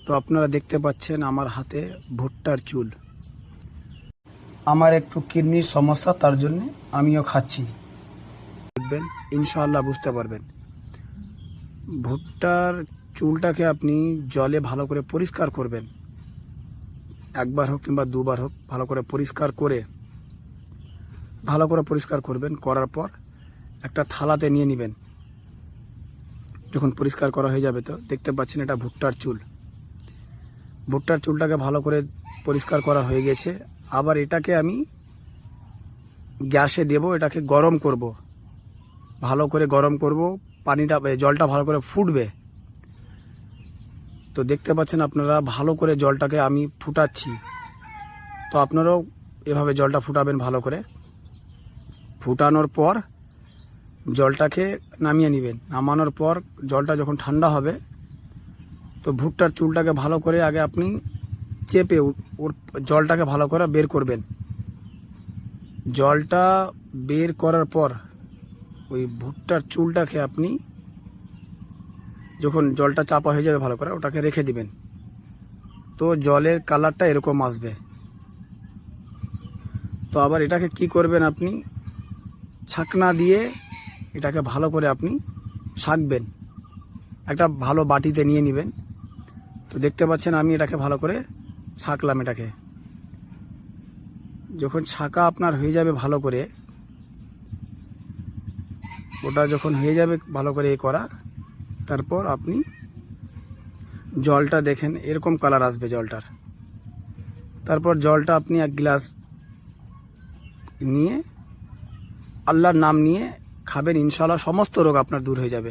তো আপনারা দেখতে পাচ্ছেন আমার হাতে ভুট্টার চুল। আমার একটু কিডনির সমস্যা, তার জন্য আমিও খাচ্ছি। দেখবেন ইনশাআল্লাহ বুঝতে পারবেন। ভুট্টার চুলটাকে আপনি জলে ভালো করে পরিষ্কার করবেন, একবার হোক কিংবা দুবার হোক, ভালো করে পরিষ্কার করবেন। করার পর একটা থালাতে নিয়ে নেবেন। যখন পরিষ্কার করা হয়ে যাবে, তো দেখতে পাচ্ছেন এটা ভুট্টার চুল। ভুট্টার চুলটাকে ভালো করে পরিষ্কার করা হয়ে গেছে। আবার এটাকে আমি গ্যাসে দেব, এটাকে গরম করব, ভালো করে গরম করব। জলটা ভালো করে ফুটবে। তো দেখতে পাচ্ছেন আপনারা, ভালো করে জলটাকে আমি ফুটাচ্ছি। তো আপনারাও এভাবে জলটা ফুটাবেন ভালো করে। ফুটানোর পর জলটাকে নামিয়ে নেবেন। নামানোর পর জলটা যখন ঠান্ডা হবে, তো ভুট্টার চুলটাকে ভালো করে আগে আপনি চেপে ওর জলটাকে ভালো করে বের করবেন। জলটা বের করার পর ওই ভুট্টার চুলটাকে আপনি, যখন জলটা চাপা হয়ে যাবে ভালো করে, ওটাকে রেখে দিবেন। তো জলের কালারটা এরকম আসবে। তো আবার এটাকে কি করবেন, আপনি ছাকনা দিয়ে এটাকে ভালো করে আপনি ছাকবেন। একটা ভালো বাটিতে নিয়ে নেবেন। তো দেখতে পাচ্ছেন আমি এটাকে ভালো করে ছাকলাম। এটাকে যখন ছাকা আপনার হয়ে যাবে ভালো করে, ওটা যখন হয়ে যাবে ভালো করে করা, তারপর আপনি জলটা দেখেন এরকম কালার আসবে জলটার। তারপর জলটা আপনি এক গ্লাস নিয়ে আল্লাহর নাম নিয়ে খাবেন, ইনশাআল্লাহ সমস্ত রোগ আপনার দূর হয়ে যাবে।